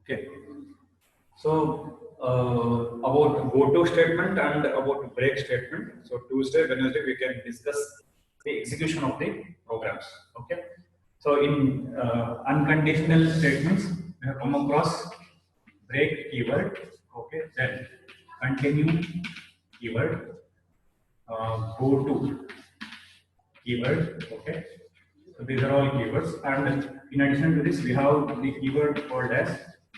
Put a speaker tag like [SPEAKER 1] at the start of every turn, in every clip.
[SPEAKER 1] Okay. So about go-to statement and about break statement. So Tuesday, Wednesday, we can discuss the execution of the programs. Okay. So in unconditional statements, we have come across break keyword. Okay. Then continue keyword. Go to keyword. Okay. So these are all keywords, and in addition to this, we have the keyword called as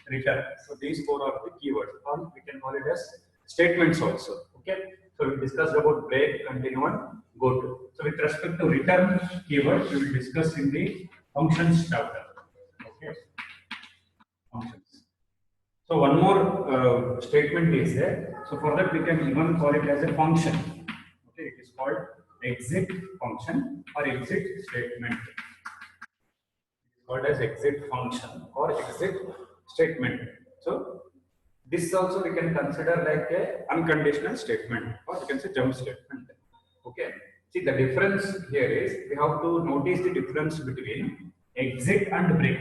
[SPEAKER 1] return. So these four are the keywords, or we can call it as statements also. Okay. So we discussed about break, continue, and go to. So with respect to return keyword, we will discuss in the functions chapter. Okay. Functions. So one more statement is there. So for that, we can even call it as a function. Okay. It is called exit function or exit statement. Called as exit function or exit statement. So this also we can consider like a unconditional statement, or you can say jump statement. Okay. See, the difference here is we have to notice the difference between exit and break.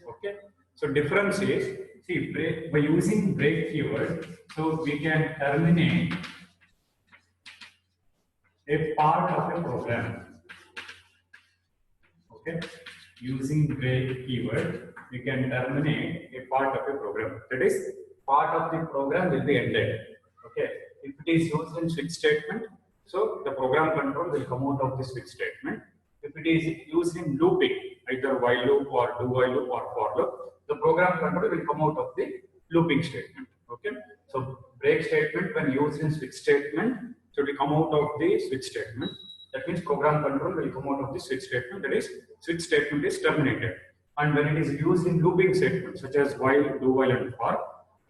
[SPEAKER 1] Okay. So difference is, see, break, by using break keyword, so we can terminate a part of a program. Okay. Using break keyword, we can terminate a part of a program. That is, part of the program will be ended. Okay. If it is used in switch statement, so the program control will come out of the switch statement. If it is used in looping, either while loop or do while loop or for loop, the program control will come out of the looping statement. Okay. So break statement when used in switch statement, so it will come out of the switch statement. That means program control will come out of the switch statement. That is, switch statement is terminated. And when it is used in looping statements such as while, do while, and for,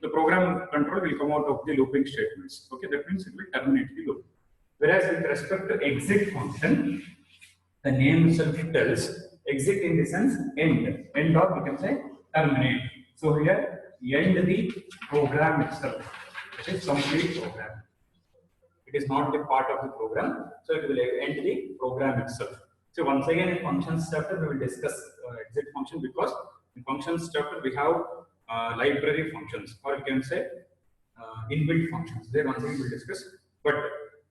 [SPEAKER 1] the program control will come out of the looping statements. Okay, that means it will terminate the loop. Whereas with respect to exit function, the name itself tells exit in the sense end or we can say terminate. So here end the program itself. That is complete program. It is not the part of the program, so it will end the program itself. So once again in functions chapter we will discuss exit function, because in functions chapter we have library functions, or you can say inbuilt functions. There once again we will discuss, but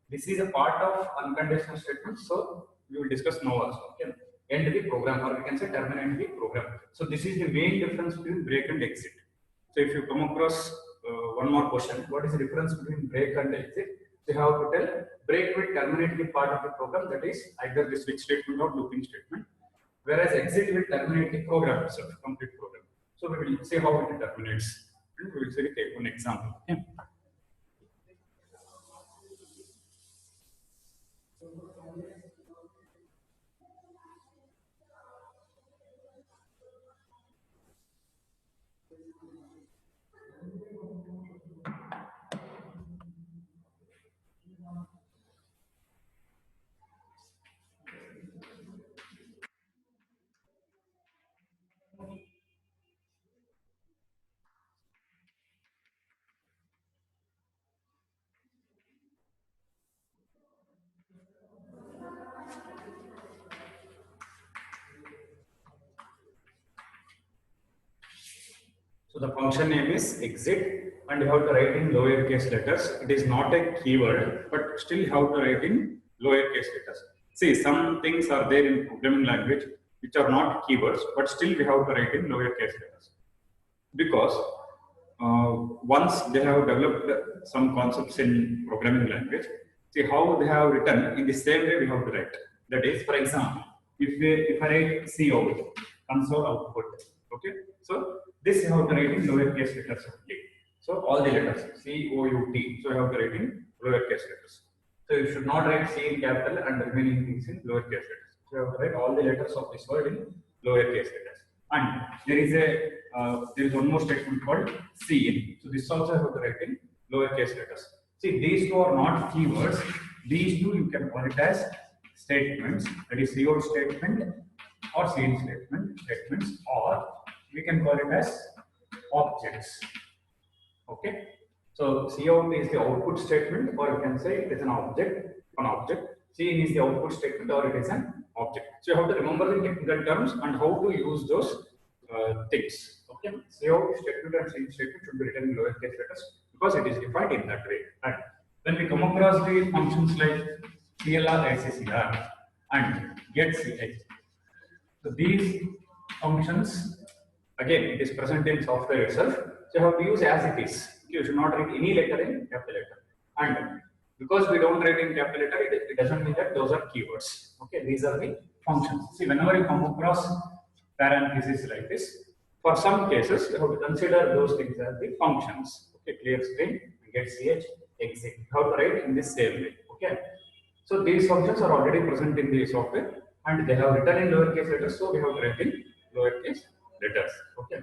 [SPEAKER 1] this is a part of unconditional statement, so we will discuss now also. Okay, end the program, or we can say terminate the program. So this is the main difference between break and exit. So if you come across one more question, what is the difference between break and exit? You have to tell break will terminate the part of the program, that is either the switch statement or looping statement, whereas exit will terminate the program itself, complete program. So we will see how it terminates. And we will see take one example. Okay. So the function name is exit, and you have to write in lowercase letters. It is not a keyword, but still you have to write in lowercase letters. See, some things are there in programming language which are not keywords, but still we have to write in lowercase letters, because once they have developed some concepts in programming language, see how they have written in the same way we have to write. That is, for example, if I write cout, console output, okay, so this you have to write in lowercase letters only. So all the letters COUT, so you have to write in lowercase letters. So you should not write C in capital and the remaining things in lowercase letters. So you have to write all the letters of this word in lowercase letters. And there is one more statement called cin. So this also I have to write in lowercase letters. See, these two are not keywords. These two you can call it as statements. That is cout statement or cin statements, or we can call it as objects. Okay. So cout is the output statement, or you can say it is an object. Cin is the output statement, or it is an object. So you have to remember the technical terms and how to use those things. Okay. Okay, CO statement and C statement should be written in lowercase letters because it is defined in that way. And when we come across the functions like CLR, ICCR, and get CH, so these functions, again, it is present in software itself. So you have to use as it is. You should not write any letter in capital letter. And because we don't write in capital letter, it doesn't mean that those are keywords. Okay, these are the functions. See, whenever you come across parentheses like this, for some cases, you have to consider those things as the functions. Okay, clear screen, get ch, exit. You have to write in this same way. Okay. So these functions are already present in the software and they have written in lowercase letters, so we have to write in lowercase letters. Okay.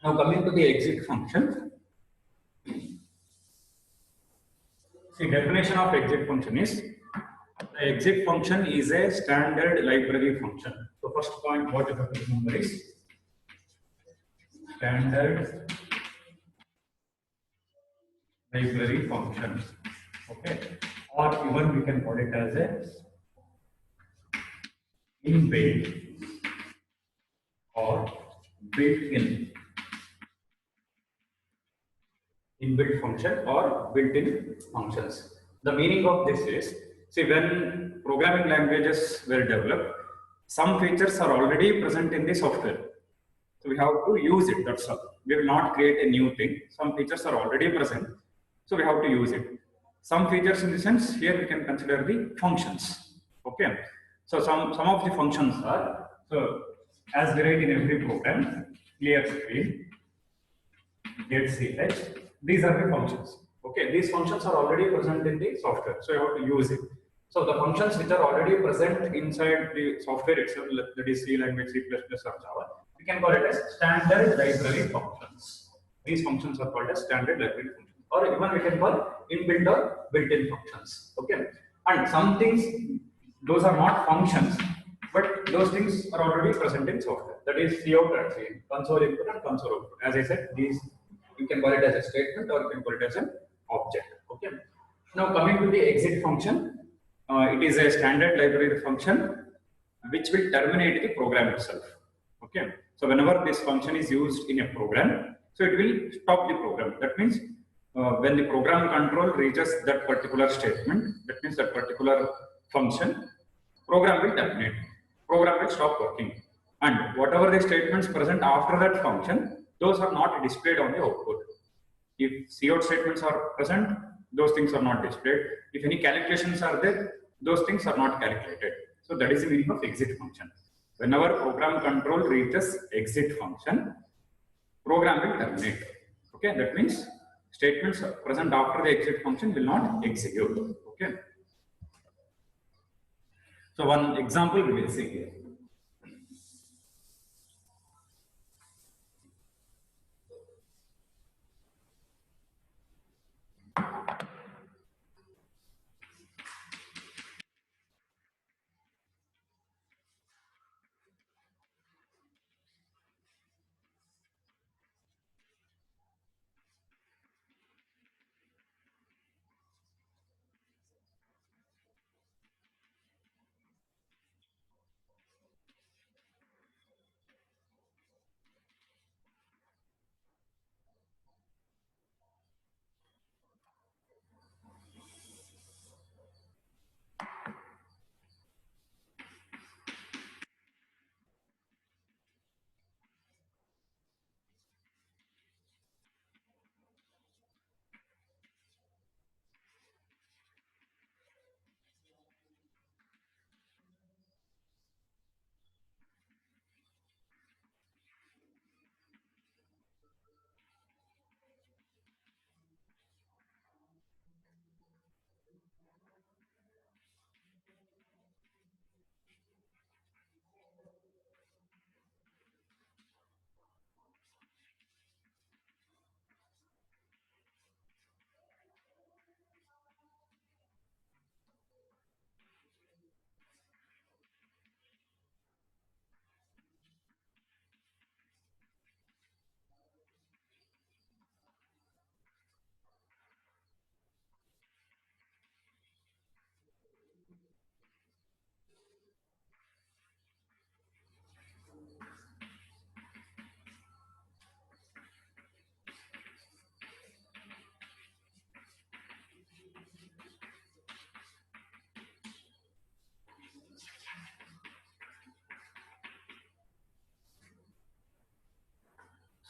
[SPEAKER 1] Now coming to the exit function. See, definition of exit function is the exit function is a standard library function. So first point what you have to remember is standard library function. Okay. Or even we can call it as a inbuilt or built-in inbuilt function or built-in functions. The meaning of this is, see, when programming languages were developed, some features are already present in the software. So we have to use it, that's all. We will not create a new thing. Some features are already present, so we have to use it. Some features in the sense, here we can consider the functions. Okay. So some of the functions are, so as we write in every program, clear screen, get ch, these are the functions. Okay, these functions are already present in the software, so you have to use it. So the functions which are already present inside the software itself, that is C language, C++ or Java, we can call it as standard library functions. These functions are called as standard library functions, or even we can call inbuilt or built-in functions. Okay, and some things, those are not functions, but those things are already present in software. That is cout and C, console input and console output. As I said, these you can call it as a statement or you can call it as an object. Okay. Now coming to the exit function, it is a standard library function which will terminate the program itself. Okay. So whenever this function is used in a program, so it will stop the program. That means when the program control reaches that particular statement, that means that particular function, program will terminate. Program will stop working. And whatever the statements present after that function, those are not displayed on the output. If cout statements are present, those things are not displayed. If any calculations are there, those things are not calculated. So that is the meaning of exit function. Whenever program control reaches exit function, program will terminate. Okay, that means statements present after the exit function will not execute. Okay. So one example we will see here.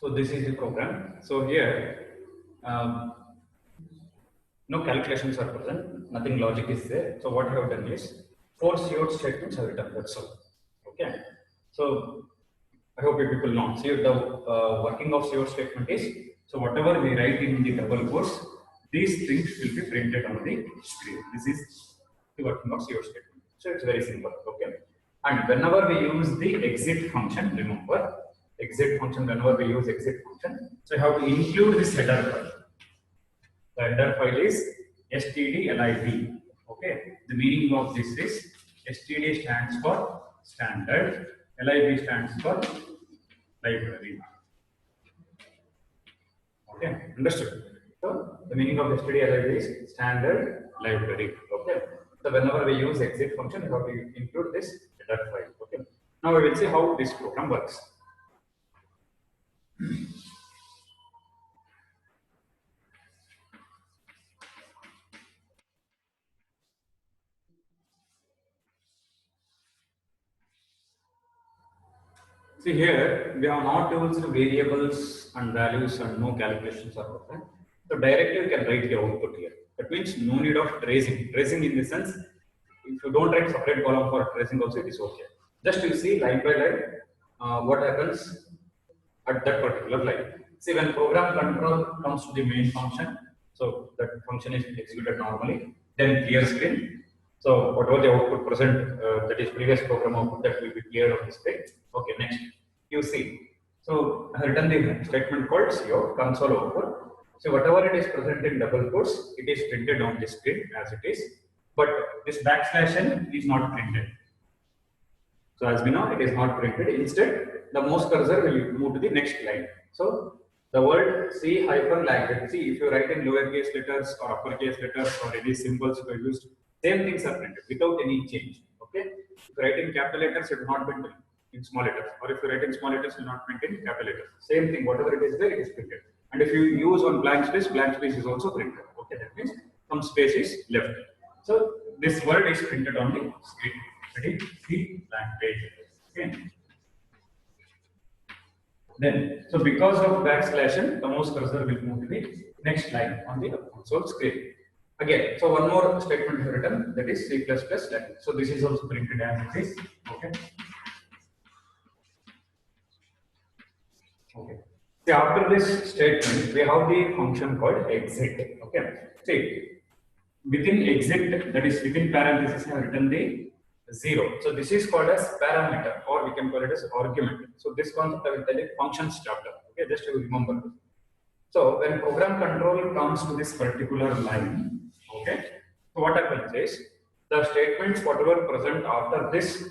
[SPEAKER 1] So this is the program. So here, no calculations are present, nothing logic is there. So what I have done is 4 CO statements I have written. That's all. Okay. So I hope you people know. See, the working of CO statement is, so whatever we write in the double quotes, these things will be printed on the screen. This is the working of CO statement. So it's very simple. Okay. And whenever we use the exit function, remember exit function. Whenever we use exit function, so you have to include this header file. The header file is stdlib. Okay. The meaning of this is std stands for standard, lib stands for library. Okay, understood. So the meaning of stdlib is standard library. Okay. So whenever we use exit function, we have to include this header file. Okay. Now we will see how this program works. See here, we have not used variables and values and no calculations are present. So directly you can write the output here. That means no need of tracing. Tracing in the sense, if you don't write separate column for tracing also, it is okay. Just you see line by line what happens at that particular line. See, when program control comes to the main function, so that function is executed normally, then clear screen. So whatever the output present, that is previous program output, that will be cleared on this page. Okay, next QC. So I have written the statement called CO console output. So whatever it is present in double quotes, it is printed on the screen as it is. But this backslash n is not printed. So as we know, it is not printed. Instead, the mouse cursor will move to the next line. So the word C hyphen language. See, if you write in lowercase letters or uppercase letters or any symbols you used, same things are printed without any change. Okay. If you write in capital letters, it will not print in small letters. Or if you write in small letters, it will not print in capital letters. Same thing, whatever it is there, it is printed. And if you use on blank space is also printed. Okay, that means some space is left. So this word is printed on the screen. Ready? See blank page. Okay. Then, so because of backslash n, the mouse cursor will move to the next line on the console screen. Again, so one more statement is written, that is C++ language. So this is also printed as it is. Okay. Okay. See, after this statement, we have the function called exit. Okay. See, within exit, that is within parentheses, I have written the 0. So this is called as parameter, or we can call it as argument. So this concept I will tell you functions chapter. Okay, just to remember. So when program control comes to this particular line, okay, so what happens is the statements whatever present after this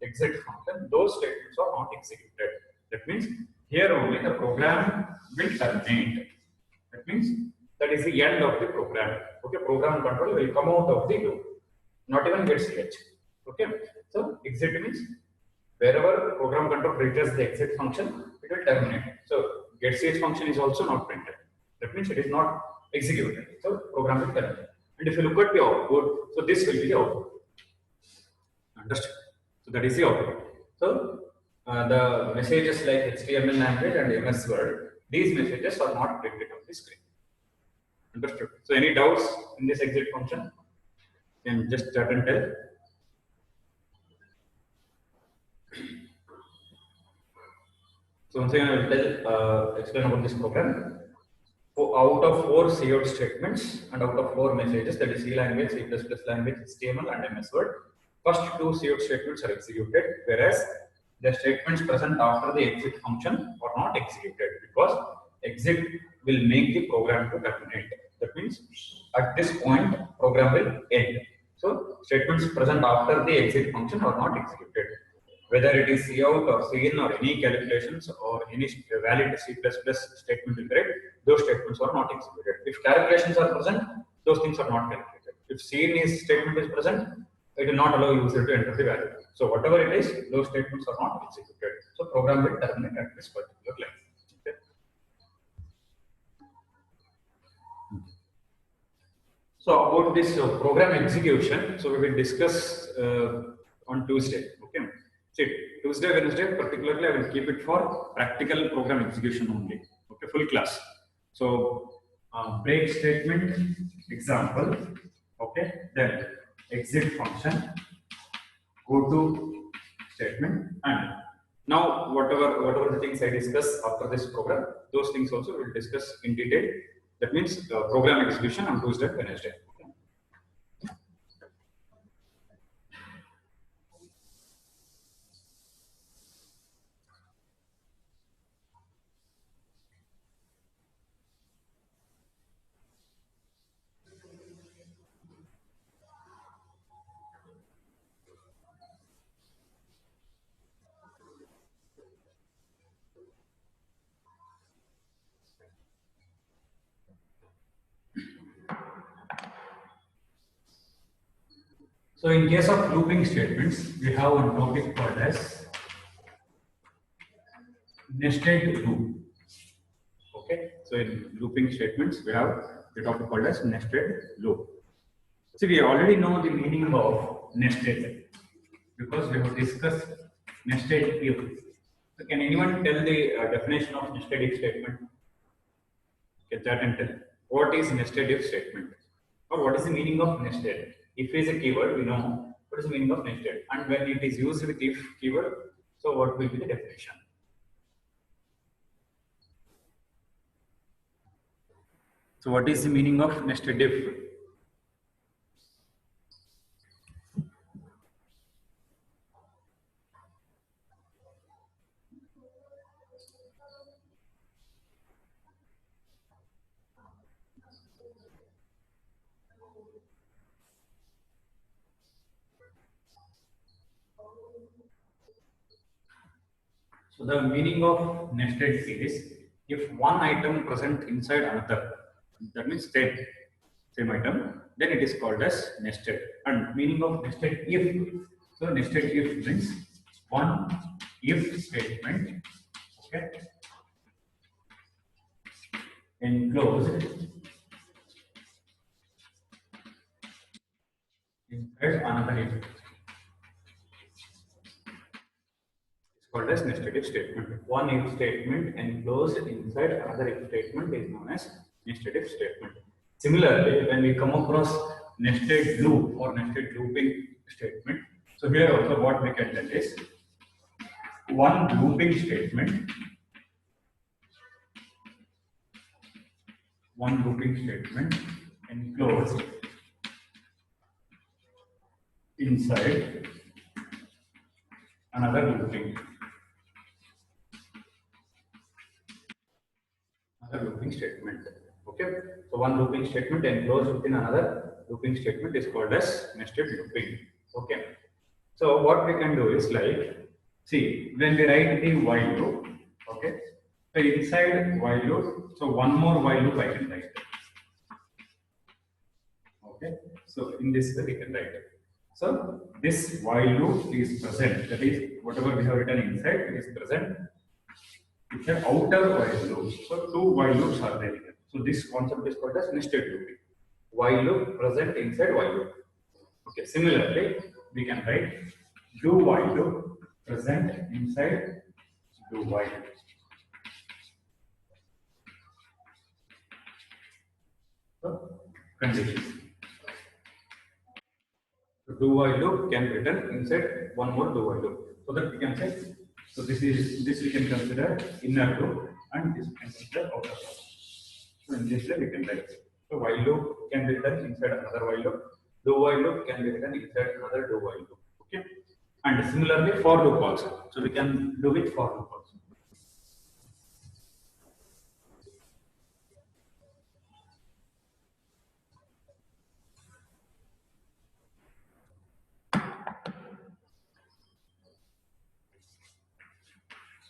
[SPEAKER 1] exit function, those statements are not executed. That means here only the program will terminate. That means that is the end of the program. Okay, program control will come out of the loop, not even get ch. Okay, so exit means wherever program control reaches the exit function, it will terminate. So get ch function is also not printed. That means it is not executed. So program will terminate. And if you look at the output, so this will be the output. Understood? So that is the output. So the messages like HTML language and MS Word, these messages are not printed on the screen. Understood? So any doubts in this exit function? You can just chat and tell. So once again, I will tell, explain about this program. So out of 4 cout statements and out of 4 messages, that is C language, C++ language, HTML and MS Word, first 2 cout statements are executed, whereas the statements present after the exit function are not executed because exit will make the program to terminate. That means at this point, program will end. So statements present after the exit function are not executed. Whether it is cout or cin or any calculations or any valid C++ statement will correct, those statements are not executed. If calculations are present, those things are not calculated. If cin statement is present, it will not allow user to enter the value. So whatever it is, those statements are not executed. So program will terminate at this particular line. Okay. So about this program execution, so we will discuss on Tuesday. Okay. See, Tuesday, Wednesday, particularly, I will keep it for practical program execution only. Okay, full class. So, break statement, example. Okay, then exit function, go to statement, and now whatever the things I discuss after this program, those things also we'll discuss in detail. That means program execution on Tuesday, Wednesday. So in case of looping statements, we have one topic called as nested loop. Okay, so in looping statements, we have the topic called as nested loop. See, we already know the meaning of nested because we have discussed nested if. So can anyone tell the definition of nested if statement? Get that and tell. What is nested if statement? Or what is the meaning of nested? If is a keyword, we know what is the meaning of nested. And when it is used with if keyword, so what will be the definition? So what is the meaning of nested if? So the meaning of nested is if one item present inside another, that means same item, then it is called as nested. And meaning of nested if, so nested if means one if statement, okay, enclosed inside another if. Called as nested if statement. One if statement enclosed inside another if statement is known as nested if statement. Similarly, when we come across nested loop or nested looping statement, so here also what we can tell is one looping statement enclosed inside another looping statement. Okay, so one looping statement enclosed within another looping statement is called as nested looping. Okay, so what we can do is like, see, when we write the while loop, okay, so inside while loop, so one more while loop I can write. Okay, so in this way we can write. So this while loop is present, that is whatever we have written inside is present. It's an outer while loop. So two while loops are there here. So this concept is called as nested looping. While loop present inside while loop. Okay, similarly, we can write do while loop present inside do while. So conditions. So do while loop can be written inside one more do while loop. So that we can say, so this we can consider inner loop and this we can consider outer loop. So in this way we can write. So while loop can be written inside another while loop. Do while loop can be written inside another do while loop. Okay. And similarly for loop also. So we can do it for loop also.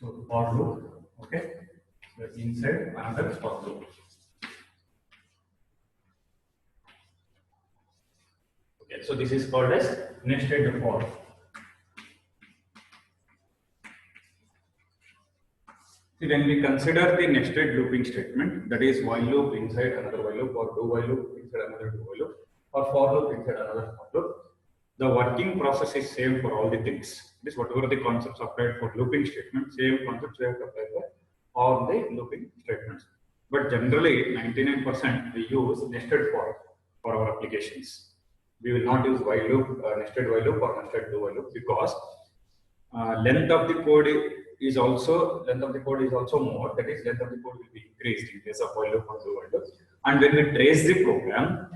[SPEAKER 1] So for loop, okay, so inside another for loop. Okay, so this is called as nested for. See, when we consider the nested looping statement, that is while loop inside another while loop, or do while loop inside another do while loop, or for loop inside another for loop, the working process is same for all the things. This whatever the concepts applied for looping statements, same concepts we have to apply for all the looping statements. But generally, 99% we use nested for our applications. We will not use while loop, nested while loop or nested do while loop, because length of the code is also more. That is, length of the code will be increased in case of while loop or do while loop. And when we trace the program,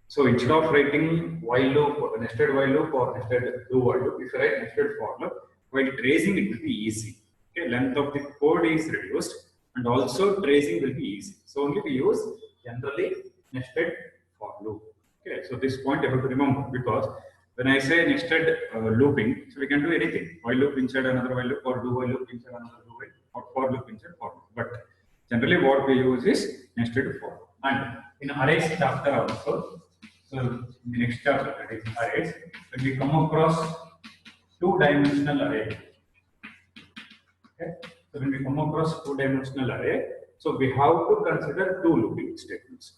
[SPEAKER 1] so instead of writing while loop, nested while loop or nested do while loop, if you write nested for loop, while tracing it will be easy. Okay, length of the code is reduced and also tracing will be easy. So only we use generally nested for loop. Okay, so this point you have to remember, because when I say nested looping, so we can do anything. While loop inside another while loop, or do while loop inside another do while, or for loop inside for loop. But generally what we use is nested for. And in arrays chapter also, so in the next chapter, that is arrays, when we come across two-dimensional array, okay, so when we come across two-dimensional array, so we have to consider two looping statements.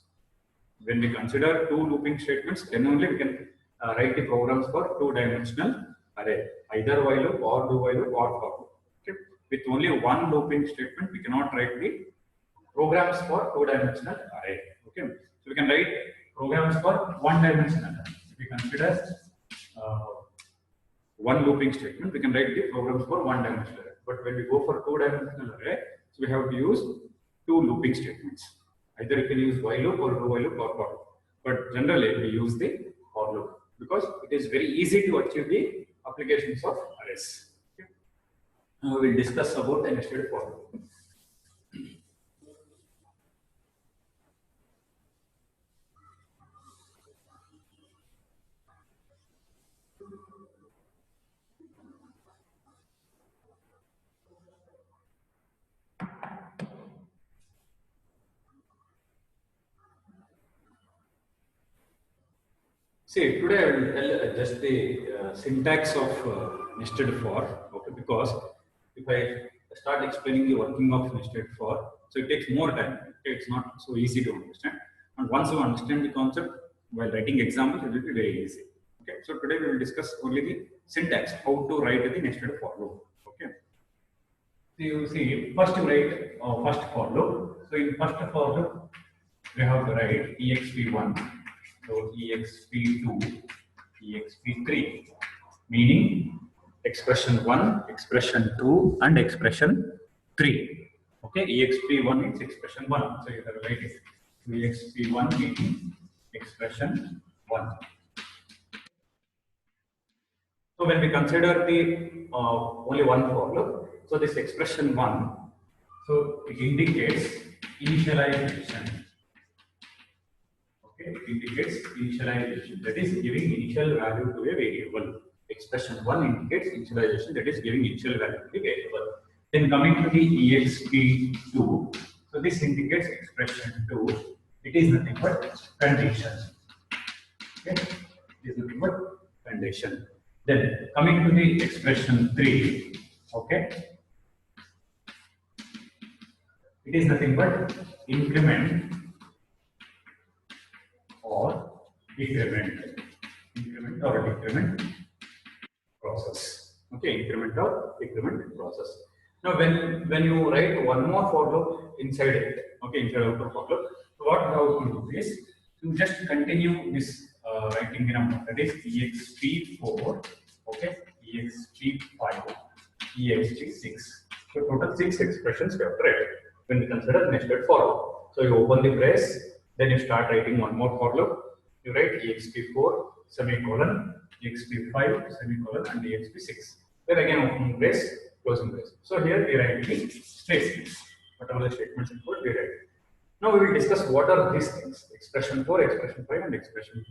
[SPEAKER 1] When we consider two looping statements, then only we can write the programs for two-dimensional array, either while loop or do while loop or for loop. Okay. With only one looping statement, we cannot write the programs for two-dimensional array. Okay, so we can write programs for one-dimensional array. If we consider one looping statement, we can write the programs for one-dimensional array. But when we go for two-dimensional array, so we have to use two looping statements. Either you can use while loop or do while loop or for loop. But generally, we use the for loop because it is very easy to achieve the applications of arrays. Okay. Now we will discuss about the nested for loop. See, today I will tell just the syntax of nested for, okay, because if I start explaining the working of nested for, so it takes more time. Okay, it's not so easy to understand. And once you understand the concept, while writing examples, it will be very easy. Okay, so today we will discuss only the syntax, how to write the nested for loop. Okay, so you see, first you write first for loop. So in first for loop, we have to write exp1. So exp2, exp3, meaning expression 1, expression 2, and expression 3. Okay, exp1 means expression 1. So you have to write it. exp1 meaning expression 1. So when we consider the only one for loop, so this expression 1, so it indicates initialization. It indicates initialization, that is giving initial value to a variable. Expression 1 indicates initialization, that is giving initial value to the variable. Then coming to the exp2, so this indicates expression 2. It is nothing but condition. Okay, it is nothing but condition. Then coming to the expression 3, okay, it is nothing but increment or decrement process. Okay, increment or decrement process. Now, when you write one more for loop inside it, okay, inside outer for loop, so what you have to do is to just continue this writing the number, that is exp4, okay, exp5, ext6. So total 6 expressions we have to write when we consider nested for loop. So you open the brace. Then you start writing one more for loop. You write exp4 semicolon, exp5 semicolon, and exp6. Then again opening brace, closing brace. So here we write the statements. Whatever the statements input, we write. Now we will discuss what are these things: expression 4, expression 5, and expression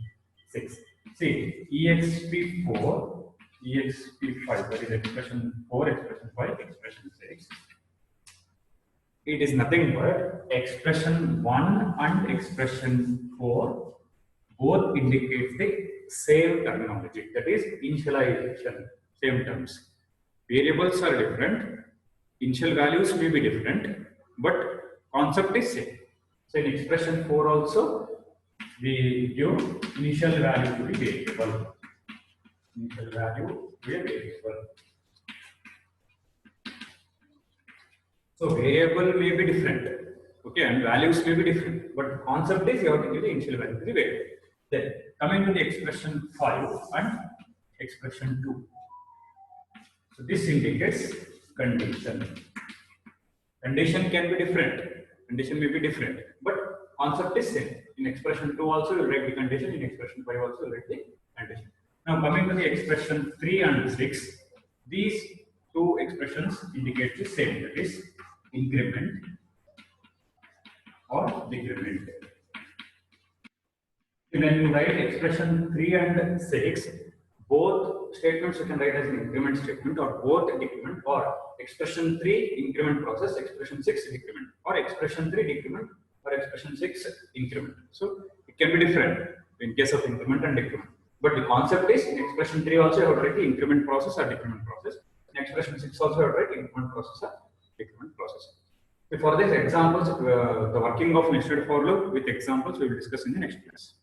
[SPEAKER 1] 6. See, exp4, exp5, that is expression 4, expression 5, expression 6. It is nothing but expression 1 and expression 4 both indicate the same terminology, that is initialization, same terms. Variables are different, initial values may be different, but concept is same. So in expression 4 also, we give initial value to the variable. Initial value to a variable. So variable may be different, okay, and values may be different, but concept is you have to give the initial value to the variable. Then coming to the expression 5 and expression 2. So this indicates condition. Condition can be different. Condition may be different, but concept is same. In expression 2 also you write the condition. In expression 5 also you write the condition. Now coming to the expression 3 and 6, these two expressions indicate the same. That is increment or decrement. When you write expression 3 and 6, both statements you can write as an increment statement or both decrement, or expression 3 increment process, expression 6 decrement, or expression 3 decrement or expression 6 increment. So it can be different in case of increment and decrement. But the concept is in expression 3 also you have to write the increment process or decrement process. In expression 6 also you have to write increment process or decrement process. For these examples, the working of nested for loop with examples we will discuss in the next class.